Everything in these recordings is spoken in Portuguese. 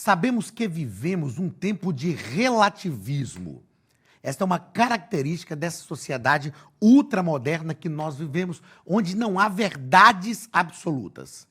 Sabemos que vivemos um tempo de relativismo. Esta é uma característica dessa sociedade ultramoderna que nós vivemos, onde não há verdades absolutas.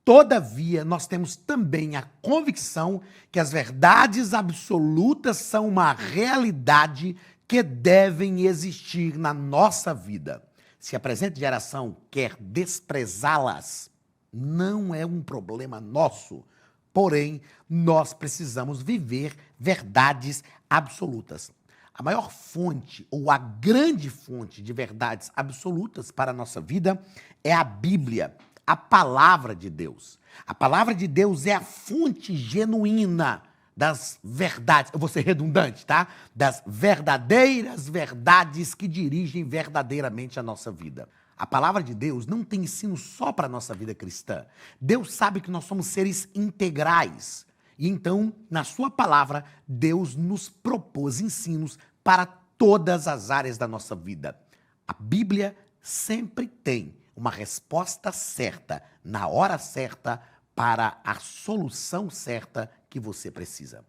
Todavia, nós temos também a convicção que as verdades absolutas são uma realidade que devem existir na nossa vida. Se a presente geração quer desprezá-las, não é um problema nosso. Porém, nós precisamos viver verdades absolutas. A maior fonte, ou a grande fonte de verdades absolutas para a nossa vida é a Bíblia, a palavra de Deus. A palavra de Deus é a fonte genuína das verdades, eu vou ser redundante, tá? Das verdadeiras verdades que dirigem verdadeiramente a nossa vida. A palavra de Deus não tem ensino só para a nossa vida cristã. Deus sabe que nós somos seres integrais. E então, na sua palavra, Deus nos propôs ensinos para todas as áreas da nossa vida. A Bíblia sempre tem uma resposta certa, na hora certa, para a solução certa que você precisa.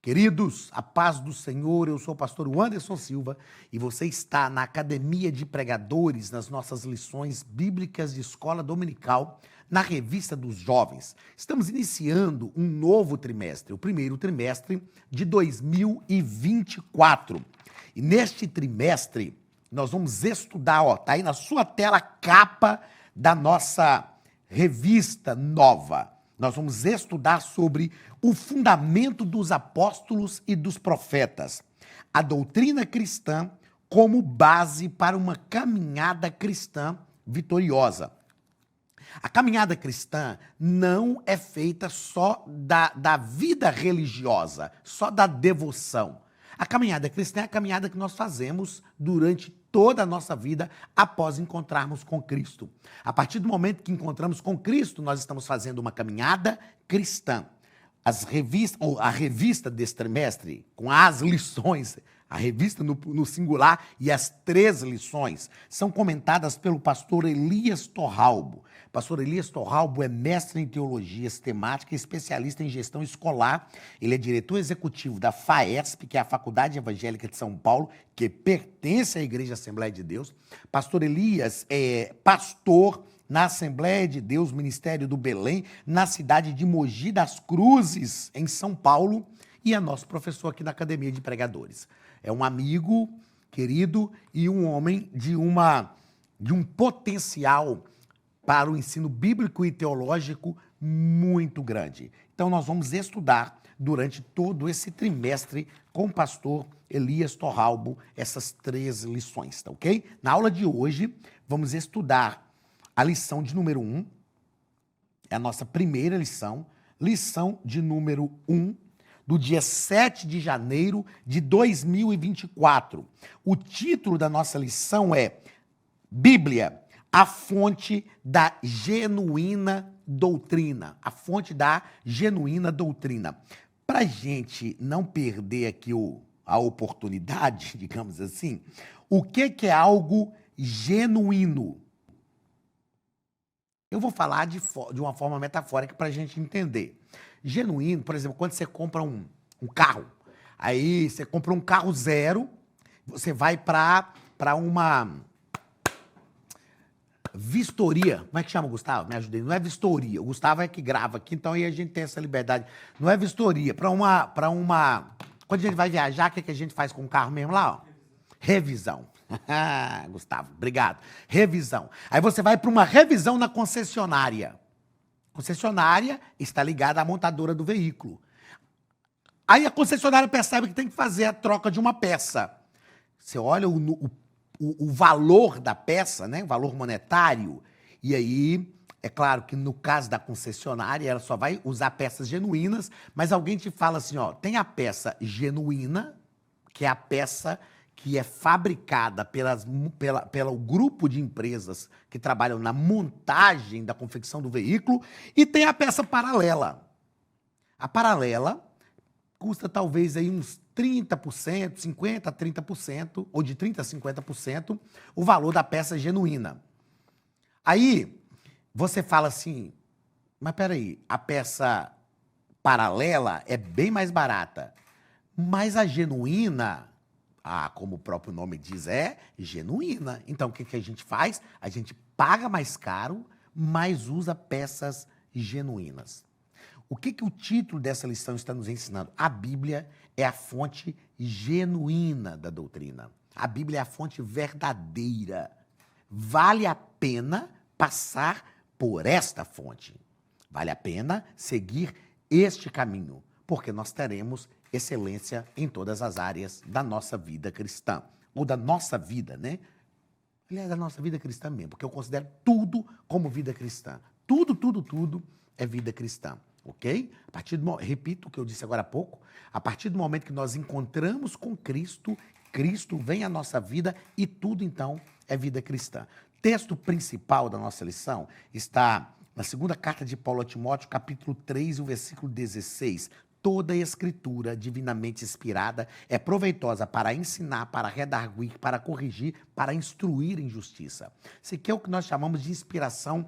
Queridos, a paz do Senhor, eu sou o pastor Anderson Silva e você está na Academia de Pregadores, nas nossas lições bíblicas de escola dominical, na Revista dos Jovens. Estamos iniciando um novo trimestre, o primeiro trimestre de 2024. E neste trimestre, nós vamos estudar, tá aí na sua tela a capa da nossa revista nova. Nós vamos estudar sobre o fundamento dos apóstolos e dos profetas, a doutrina cristã como base para uma caminhada cristã vitoriosa. A caminhada cristã não é feita só da vida religiosa, só da devoção. A caminhada cristã é a caminhada que nós fazemos durante toda a nossa vida após encontrarmos com Cristo. A partir do momento que encontramos com Cristo, nós estamos fazendo uma caminhada cristã. A revista desse trimestre, com as lições, a revista no singular e as 3 lições, são comentadas pelo pastor Elias Torralbo. O pastor Elias Torralbo é mestre em teologia sistemática e especialista em gestão escolar. Ele é diretor executivo da FAESP, que é a Faculdade Evangélica de São Paulo, que pertence à Igreja Assembleia de Deus. Pastor Elias é pastor na Assembleia de Deus, Ministério do Belém, na cidade de Mogi das Cruzes, em São Paulo, e é nosso professor aqui na Academia de Pregadores. É um amigo querido e um homem de um potencial para o ensino bíblico e teológico muito grande. Então, nós vamos estudar durante todo esse trimestre com o pastor Elias Torralbo essas 3 lições, tá ok? Na aula de hoje, vamos estudar a lição de número 1, é a nossa primeira lição de número 1, do dia 7 de janeiro de 2024. O título da nossa lição é Bíblia, a fonte da genuína doutrina. A fonte da genuína doutrina. Para a gente não perder aqui a oportunidade, digamos assim, o que é algo genuíno? Eu vou falar de uma forma metafórica para a gente entender. Genuíno, por exemplo, quando você compra um carro, aí você compra um carro zero, você vai para uma vistoria. Como é que chama, Gustavo? Me ajudei. Não é vistoria. O Gustavo é que grava aqui, então aí a gente tem essa liberdade. Não é vistoria. Para uma... Quando a gente vai viajar, o que a gente faz com o carro mesmo lá? Ó? Revisão. Gustavo, obrigado. Revisão. Aí você vai para uma revisão na concessionária. A concessionária está ligada à montadora do veículo. Aí a concessionária percebe que tem que fazer a troca de uma peça. Você olha o valor da peça, né? O valor monetário, e aí, é claro que no caso da concessionária, ela só vai usar peças genuínas, mas alguém te fala assim, ó, tem a peça genuína, que é a peça que é fabricada pelo grupo de empresas que trabalham na montagem da confecção do veículo, e tem a peça paralela. A paralela custa talvez aí uns 30%, 50% a 30%, ou de 30% a 50%, o valor da peça genuína. Aí, você fala assim, mas peraí, a peça paralela é bem mais barata. Mas a genuína, como o próprio nome diz, é genuína. Então, o que a gente faz? A gente paga mais caro, mas usa peças genuínas. O que o título dessa lição está nos ensinando? A Bíblia é a fonte genuína da doutrina. A Bíblia é a fonte verdadeira. Vale a pena passar por esta fonte. Vale a pena seguir este caminho, porque nós teremos excelência em todas as áreas da nossa vida cristã. Ou da nossa vida, né? Aliás, da nossa vida cristã mesmo, porque eu considero tudo como vida cristã. Tudo é vida cristã, ok? Repito o que eu disse agora há pouco, a partir do momento que nós encontramos com Cristo, Cristo vem à nossa vida e tudo, então, é vida cristã. Texto principal da nossa lição está na segunda carta de Paulo a Timóteo, capítulo 3, o versículo 16. Toda a escritura divinamente inspirada é proveitosa para ensinar, para redarguir, para corrigir, para instruir em justiça. Isso aqui é o que nós chamamos de inspiração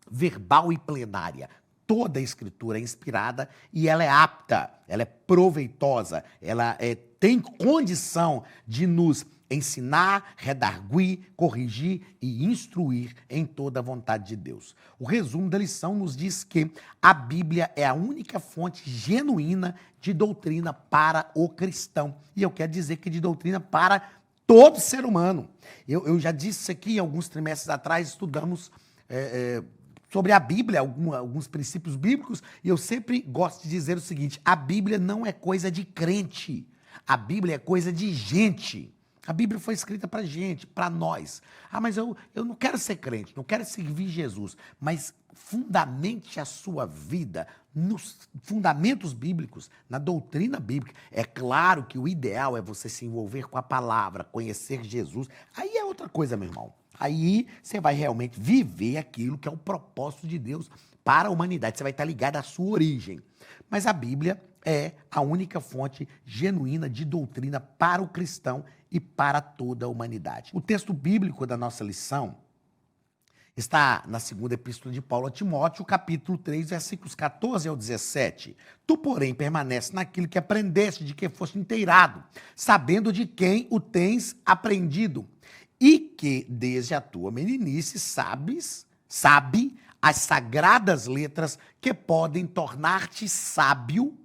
verbal e plenária. Toda a escritura é inspirada e ela é apta, ela é proveitosa, ela tem condição de nos ensinar, redarguir, corrigir e instruir em toda a vontade de Deus. O resumo da lição nos diz que a Bíblia é a única fonte genuína de doutrina para o cristão. E eu quero dizer que de doutrina para todo ser humano. Eu já disse isso aqui alguns trimestres atrás, estudamos sobre a Bíblia, alguns princípios bíblicos, e eu sempre gosto de dizer o seguinte: a Bíblia não é coisa de crente, a Bíblia é coisa de gente. A Bíblia foi escrita para gente, para nós. Mas eu não quero ser crente, não quero servir Jesus, mas fundamente a sua vida nos fundamentos bíblicos, na doutrina bíblica. É claro que o ideal é você se envolver com a palavra, conhecer Jesus. Aí é outra coisa, meu irmão. Aí você vai realmente viver aquilo que é o propósito de Deus para a humanidade. Você vai estar ligado à sua origem. Mas a Bíblia é a única fonte genuína de doutrina para o cristão e para toda a humanidade. O texto bíblico da nossa lição está na segunda epístola de Paulo a Timóteo, capítulo 3, versículos 14 ao 17. Tu, porém, permanece naquilo que aprendeste, de que foste inteirado, sabendo de quem o tens aprendido, e que desde a tua meninice sabe as sagradas letras que podem tornar-te sábio.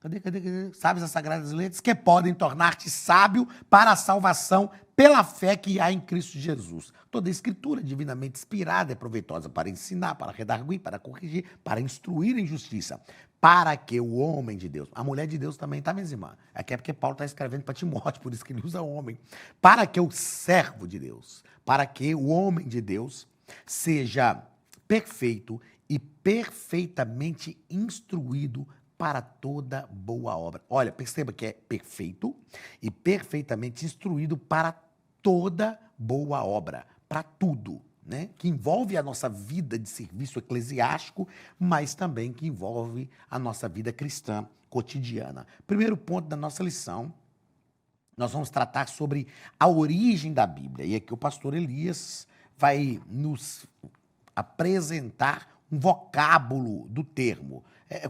Cadê? Sabes as sagradas letras que podem tornar-te sábio para a salvação pela fé que há em Cristo Jesus. Toda a escritura divinamente inspirada é proveitosa para ensinar, para redarguir, para corrigir, para instruir em justiça, para que o homem de Deus, a mulher de Deus também, tá, minhas irmãs? Aqui é porque Paulo está escrevendo para Timóteo, por isso que ele usa homem. Para que o servo de Deus, para que o homem de Deus seja perfeito e perfeitamente instruído para toda boa obra. Olha, perceba que é perfeito e perfeitamente instruído para toda boa obra, para tudo, né? Que envolve a nossa vida de serviço eclesiástico, mas também que envolve a nossa vida cristã cotidiana. Primeiro ponto da nossa lição, nós vamos tratar sobre a origem da Bíblia. E aqui o pastor Elias vai nos apresentar um vocábulo do termo.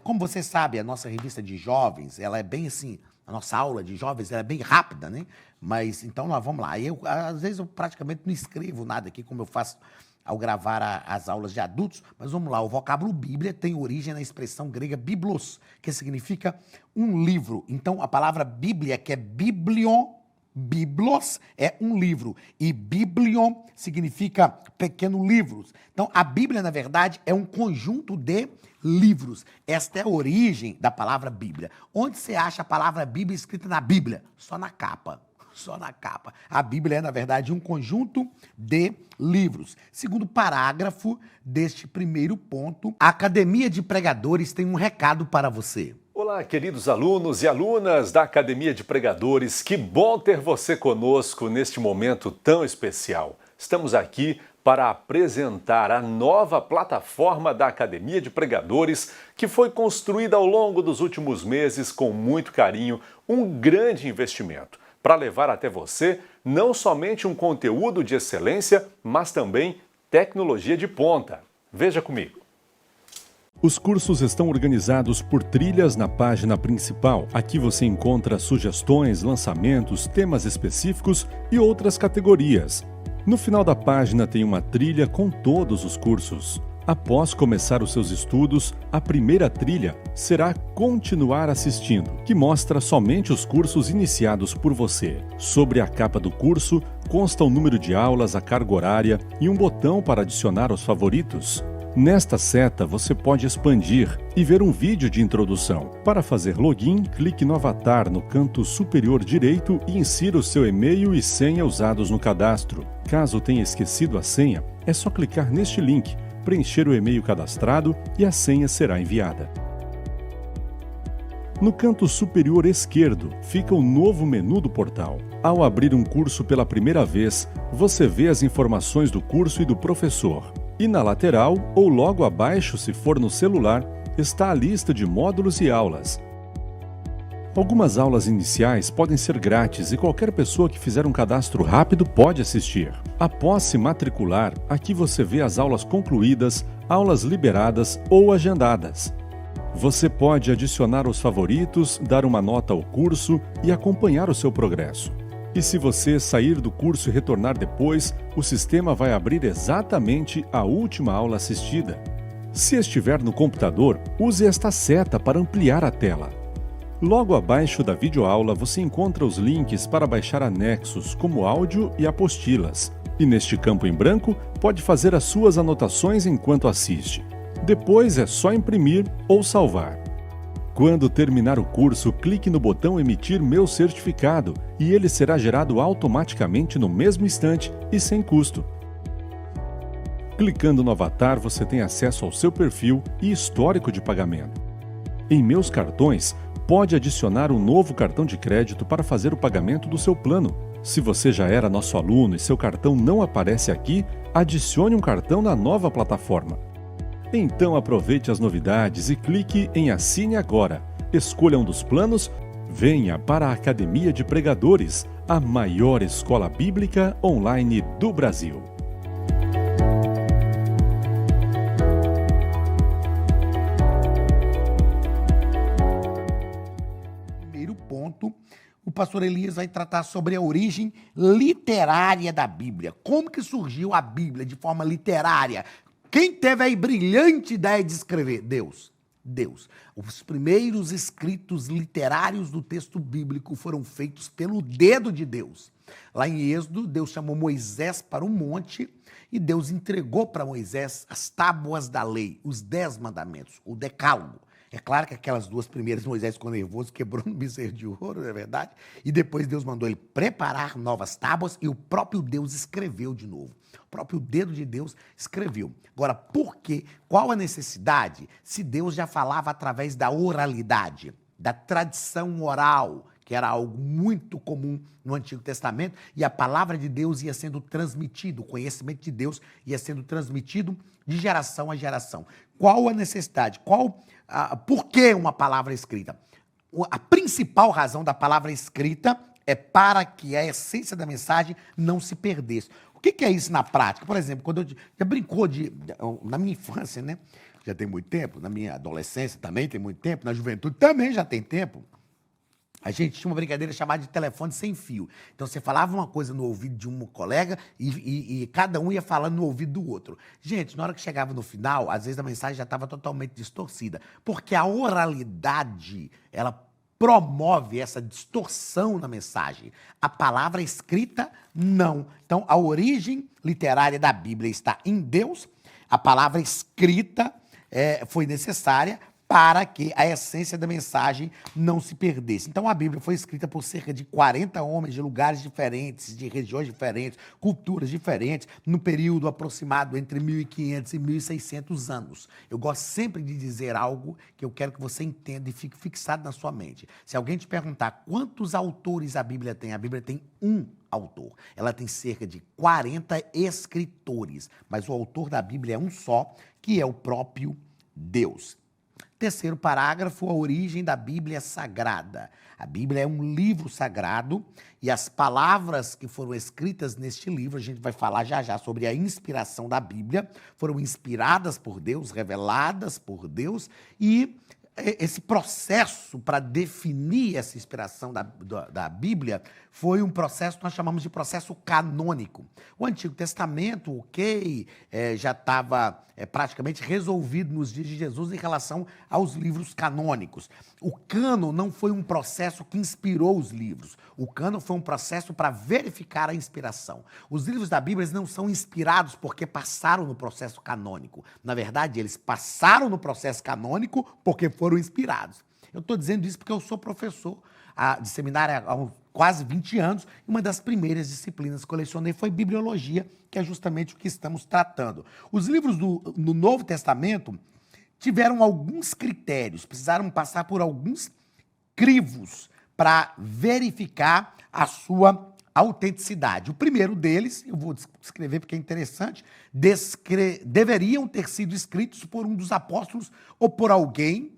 Como você sabe, a nossa revista de jovens, ela é bem assim, a nossa aula de jovens ela é bem rápida, né? Mas, então, nós vamos lá. Às vezes, eu praticamente não escrevo nada aqui, como eu faço ao gravar as aulas de adultos, mas vamos lá. O vocábulo Bíblia tem origem na expressão grega biblos, que significa um livro. Então, a palavra Bíblia, que é biblion, biblos é um livro e biblion significa pequeno livros. Então, a Bíblia, na verdade, é um conjunto de livros. Esta é a origem da palavra Bíblia. Onde você acha a palavra Bíblia escrita na Bíblia? Só na capa. Só na capa. A Bíblia é, na verdade, um conjunto de livros. Segundo parágrafo deste primeiro ponto, a Academia de Pregadores tem um recado para você. Olá, queridos alunos e alunas da Academia de Pregadores, que bom ter você conosco neste momento tão especial. Estamos aqui para apresentar a nova plataforma da Academia de Pregadores, que foi construída ao longo dos últimos meses com muito carinho, um grande investimento, para levar até você não somente um conteúdo de excelência, mas também tecnologia de ponta. Veja comigo. Os cursos estão organizados por trilhas na página principal. Aqui você encontra sugestões, lançamentos, temas específicos e outras categorias. No final da página tem uma trilha com todos os cursos. Após começar os seus estudos, a primeira trilha será Continuar assistindo, que mostra somente os cursos iniciados por você. Sobre a capa do curso, consta o número de aulas, a carga horária e um botão para adicionar aos favoritos. Nesta seta, você pode expandir e ver um vídeo de introdução. Para fazer login, clique no avatar no canto superior direito e insira o seu e-mail e senha usados no cadastro. Caso tenha esquecido a senha, é só clicar neste link, preencher o e-mail cadastrado e a senha será enviada. No canto superior esquerdo fica o novo menu do portal. Ao abrir um curso pela primeira vez, você vê as informações do curso e do professor. E na lateral, ou logo abaixo se for no celular, está a lista de módulos e aulas. Algumas aulas iniciais podem ser grátis e qualquer pessoa que fizer um cadastro rápido pode assistir. Após se matricular, aqui você vê as aulas concluídas, aulas liberadas ou agendadas. Você pode adicionar os favoritos, dar uma nota ao curso e acompanhar o seu progresso. E se você sair do curso e retornar depois, o sistema vai abrir exatamente a última aula assistida. Se estiver no computador, use esta seta para ampliar a tela. Logo abaixo da videoaula você encontra os links para baixar anexos, como áudio e apostilas. E neste campo em branco, pode fazer as suas anotações enquanto assiste. Depois é só imprimir ou salvar. Quando terminar o curso, clique no botão Emitir meu certificado e ele será gerado automaticamente no mesmo instante e sem custo. Clicando no avatar, você tem acesso ao seu perfil e histórico de pagamento. Em Meus Cartões, pode adicionar um novo cartão de crédito para fazer o pagamento do seu plano. Se você já era nosso aluno e seu cartão não aparece aqui, adicione um cartão na nova plataforma. Então aproveite as novidades e clique em Assine Agora. Escolha um dos planos, venha para a Academia de Pregadores, a maior escola bíblica online do Brasil. Primeiro ponto, o pastor Elias vai tratar sobre a origem literária da Bíblia. Como que surgiu a Bíblia de forma literária? Quem teve a brilhante ideia de escrever? Deus. Deus. Os primeiros escritos literários do texto bíblico foram feitos pelo dedo de Deus. Lá em Êxodo, Deus chamou Moisés para um monte e Deus entregou para Moisés as tábuas da lei, os 10 mandamentos, o decálogo. É claro que aquelas duas primeiras, Moisés ficou nervoso, quebrou no bezerro de ouro, não é verdade? E depois Deus mandou ele preparar novas tábuas e o próprio Deus escreveu de novo. O próprio dedo de Deus escreveu. Agora, por quê? Qual a necessidade? Se Deus já falava através da oralidade, da tradição oral, que era algo muito comum no Antigo Testamento, e a palavra de Deus ia sendo transmitido, o conhecimento de Deus ia sendo transmitido de geração a geração. Qual a necessidade? Por que uma palavra escrita? A principal razão da palavra escrita é para que a essência da mensagem não se perdesse. O que é isso na prática? Por exemplo, quando eu já brincou na minha infância, né? Já tem muito tempo, na minha adolescência também tem muito tempo, na juventude também já tem tempo. A gente tinha uma brincadeira chamada de telefone sem fio. Então, você falava uma coisa no ouvido de um colega e cada um ia falando no ouvido do outro. Gente, na hora que chegava no final, às vezes a mensagem já estava totalmente distorcida. Porque a oralidade, ela promove essa distorção na mensagem. A palavra escrita, não. Então, a origem literária da Bíblia está em Deus. A palavra escrita foi necessária para que a essência da mensagem não se perdesse. Então, a Bíblia foi escrita por cerca de 40 homens de lugares diferentes, de regiões diferentes, culturas diferentes, no período aproximado entre 1.500 e 1.600 anos. Eu gosto sempre de dizer algo que eu quero que você entenda e fique fixado na sua mente. Se alguém te perguntar quantos autores a Bíblia tem um autor. Ela tem cerca de 40 escritores, mas o autor da Bíblia é um só, que é o próprio Deus. Terceiro parágrafo, a origem da Bíblia Sagrada. A Bíblia é um livro sagrado e as palavras que foram escritas neste livro, a gente vai falar já já sobre a inspiração da Bíblia, foram inspiradas por Deus, reveladas por Deus, e esse processo para definir essa inspiração da Bíblia foi um processo que nós chamamos de processo canônico. O Antigo Testamento, já estava praticamente resolvido nos dias de Jesus em relação aos livros canônicos. O cânon não foi um processo que inspirou os livros. O cânon foi um processo para verificar a inspiração. Os livros da Bíblia não são inspirados porque passaram no processo canônico. Na verdade, eles passaram no processo canônico porque foram inspirados. Eu estou dizendo isso porque eu sou professor de seminário há quase 20 anos, e uma das primeiras disciplinas que eu lecionei foi Bibliologia, que é justamente o que estamos tratando. Os livros no Novo Testamento tiveram alguns critérios, precisaram passar por alguns crivos para verificar a sua autenticidade. O primeiro deles, eu vou descrever porque é interessante, deveriam ter sido escritos por um dos apóstolos ou por alguém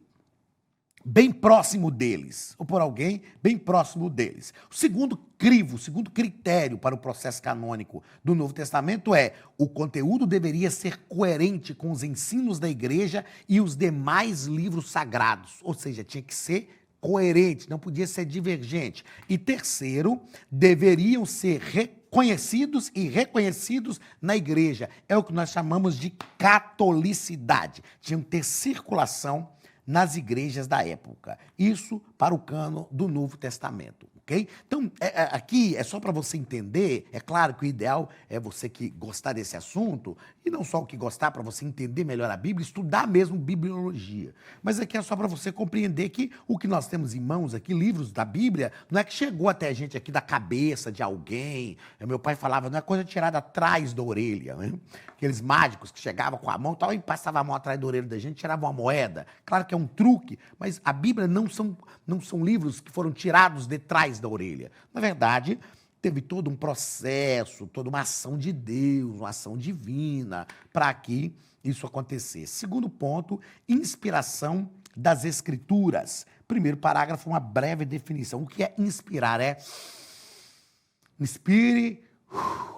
bem próximo deles, ou por alguém bem próximo deles. O segundo crivo, o segundo critério para o processo canônico do Novo Testamento é: o conteúdo deveria ser coerente com os ensinos da igreja e os demais livros sagrados, ou seja, tinha que ser coerente, não podia ser divergente. E terceiro, deveriam ser reconhecidos e reconhecidos na igreja. É o que nós chamamos de catolicidade. Tinham que ter circulação nas igrejas da época. Isso para o cânon do Novo Testamento, ok? Então, aqui é só para você entender. É claro que o ideal é você que gostar desse assunto, e não só o que gostar, para você entender melhor a Bíblia, estudar mesmo bibliologia. Mas aqui é só para você compreender que o que nós temos em mãos aqui, livros da Bíblia, não é que chegou até a gente aqui da cabeça de alguém. Meu pai falava, não é coisa tirada atrás da orelha, né? Aqueles mágicos que chegavam com a mão e passavam a mão atrás da orelha da gente, tiravam uma moeda. Claro que é um truque, mas a Bíblia não são livros que foram tirados de trás da orelha. Na verdade, teve todo um processo, toda uma ação de Deus, uma ação divina, para que isso acontecesse. Segundo ponto, inspiração das Escrituras. Primeiro parágrafo, uma breve definição. O que é inspirar? É inspire,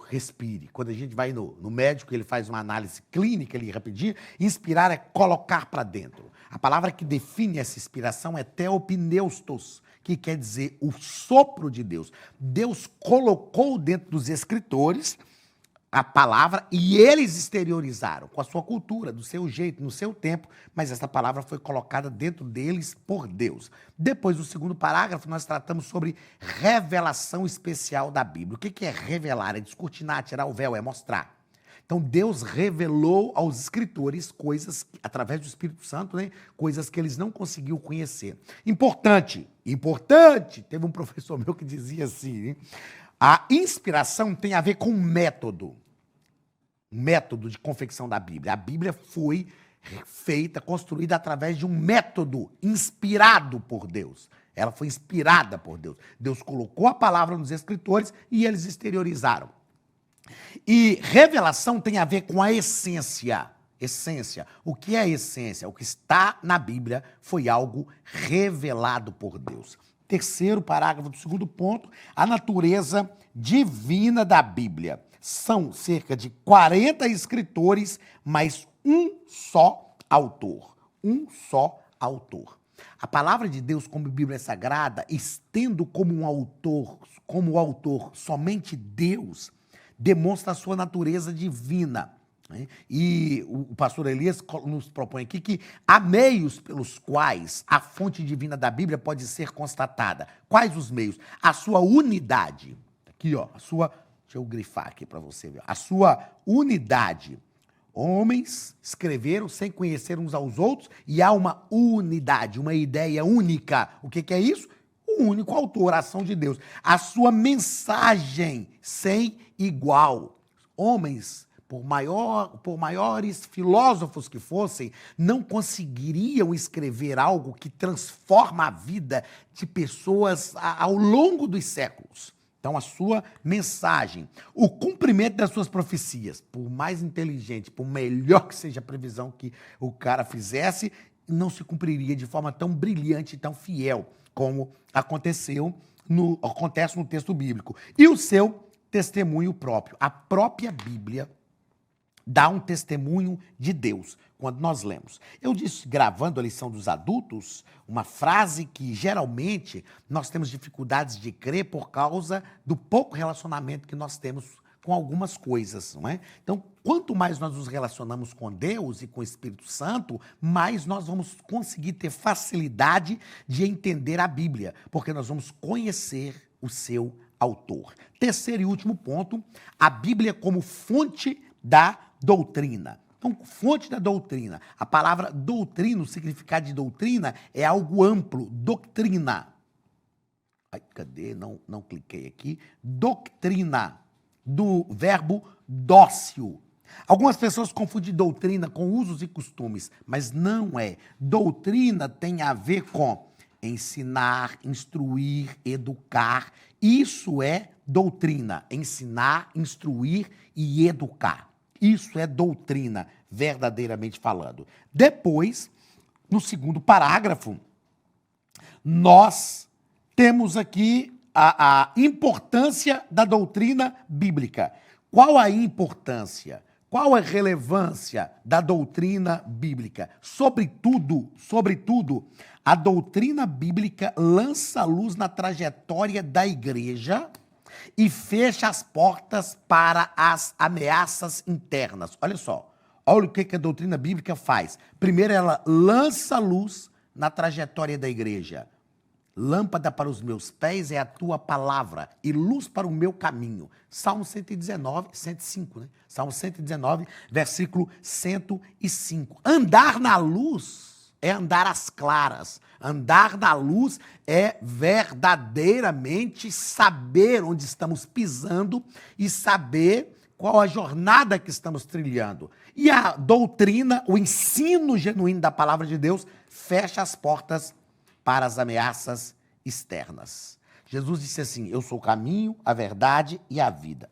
respire. Quando a gente vai no médico, ele faz uma análise clínica, ele rapidinho, inspirar é colocar para dentro. A palavra que define essa inspiração é theopneustos, que quer dizer o sopro de Deus. Deus colocou dentro dos escritores a palavra e eles exteriorizaram com a sua cultura, do seu jeito, no seu tempo, mas essa palavra foi colocada dentro deles por Deus. Depois do segundo parágrafo, nós tratamos sobre revelação especial da Bíblia. O que é revelar? É descortinar, tirar o véu, é mostrar. Então, Deus revelou aos escritores coisas, através do Espírito Santo, né? Coisas que eles não conseguiam conhecer. Importante, teve um professor meu que dizia assim, hein? A inspiração tem a ver com método de confecção da Bíblia. A Bíblia foi feita, construída através de um método inspirado por Deus. Ela foi inspirada por Deus. Deus colocou a palavra nos escritores e eles exteriorizaram. E revelação tem a ver com a essência. Essência. O que é a essência? O que está na Bíblia foi algo revelado por Deus. Terceiro parágrafo do segundo ponto, a natureza divina da Bíblia. São cerca de 40 escritores, mas um só autor. Um só autor. A palavra de Deus como Bíblia Sagrada, estendo como o autor somente Deus, demonstra a sua natureza divina. E o pastor Elias nos propõe aqui que há meios pelos quais a fonte divina da Bíblia pode ser constatada. Quais os meios? A sua unidade. Aqui, ó, deixa eu grifar aqui para você ver. A sua unidade. Homens escreveram sem conhecer uns aos outros e há uma unidade, uma ideia única. O que é isso? O único autor, a ação de Deus. A sua mensagem sem igual. Homens, por maiores filósofos que fossem, não conseguiriam escrever algo que transforma a vida de pessoas ao longo dos séculos. Então, a sua mensagem, o cumprimento das suas profecias, por mais inteligente, por melhor que seja a previsão que o cara fizesse, não se cumpriria de forma tão brilhante e tão fiel como acontece no texto bíblico. E o seu testemunho próprio. A própria Bíblia dá um testemunho de Deus quando nós lemos. Eu disse, gravando a lição dos adultos, uma frase que geralmente nós temos dificuldades de crer por causa do pouco relacionamento que nós temos com algumas coisas, não é? Então, quanto mais nós nos relacionamos com Deus e com o Espírito Santo, mais nós vamos conseguir ter facilidade de entender a Bíblia, porque nós vamos conhecer o seu autor. Terceiro e último ponto, a Bíblia como fonte da doutrina. Então, fonte da doutrina. A palavra doutrina, o significado de doutrina é algo amplo, doutrina. Ai, cadê? Não cliquei aqui. Doutrina, do verbo dócil. Algumas pessoas confundem doutrina com usos e costumes, mas não é. Doutrina tem a ver com ensinar, instruir, educar. Isso é doutrina. Ensinar, instruir e educar. Isso é doutrina, verdadeiramente falando. Depois, no segundo parágrafo, nós temos aqui a importância da doutrina bíblica. Qual a importância? Qual a relevância da doutrina bíblica? Sobretudo, a doutrina bíblica lança luz na trajetória da igreja e fecha as portas para as ameaças internas. Olha só, olha o que a doutrina bíblica faz. Primeiro, ela lança luz na trajetória da igreja. Lâmpada para os meus pés é a tua palavra e luz para o meu caminho. Salmo 119, 105, né? Salmo 119, versículo 105. Andar na luz é andar às claras. Andar na luz é verdadeiramente saber onde estamos pisando e saber qual a jornada que estamos trilhando. E a doutrina, o ensino genuíno da palavra de Deus, fecha as portas para as ameaças externas. Jesus disse assim, eu sou o caminho, a verdade e a vida.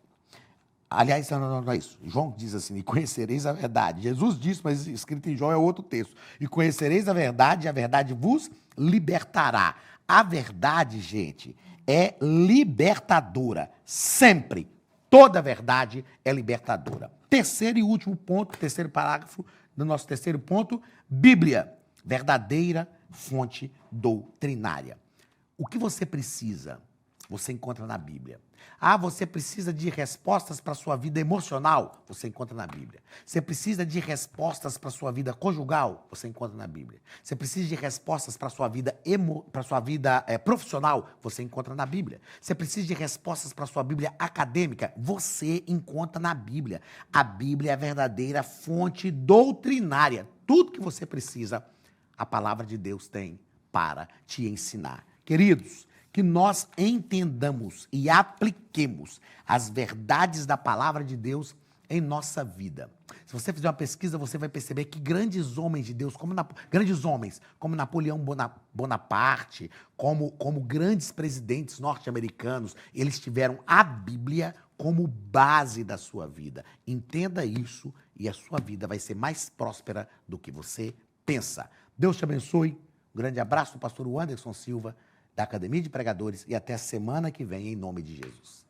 Aliás, não é isso. João diz assim, e conhecereis a verdade. Jesus disse, mas escrito em João é outro texto. E conhecereis a verdade vos libertará. A verdade, gente, é libertadora. Sempre. Toda a verdade é libertadora. Terceiro e último ponto, terceiro parágrafo do nosso terceiro ponto, Bíblia, verdadeira fonte doutrinária. O que você precisa, você encontra na Bíblia. Ah, você precisa de respostas para a sua vida emocional? Você encontra na Bíblia. Você precisa de respostas para a sua vida conjugal? Você encontra na Bíblia. Você precisa de respostas para a sua vida, profissional? Você encontra na Bíblia. Você precisa de respostas para a sua Bíblia acadêmica? Você encontra na Bíblia. A Bíblia é a verdadeira fonte doutrinária. Tudo que você precisa, a palavra de Deus tem para te ensinar. Queridos, que nós entendamos e apliquemos as verdades da palavra de Deus em nossa vida. Se você fizer uma pesquisa, você vai perceber que grandes homens de Deus, como Napoleão Bonaparte, como grandes presidentes norte-americanos, eles tiveram a Bíblia como base da sua vida. Entenda isso e a sua vida vai ser mais próspera do que você pensa. Deus te abençoe. Um grande abraço do pastor Anderson Silva, da Academia de Pregadores, e até a semana que vem, em nome de Jesus.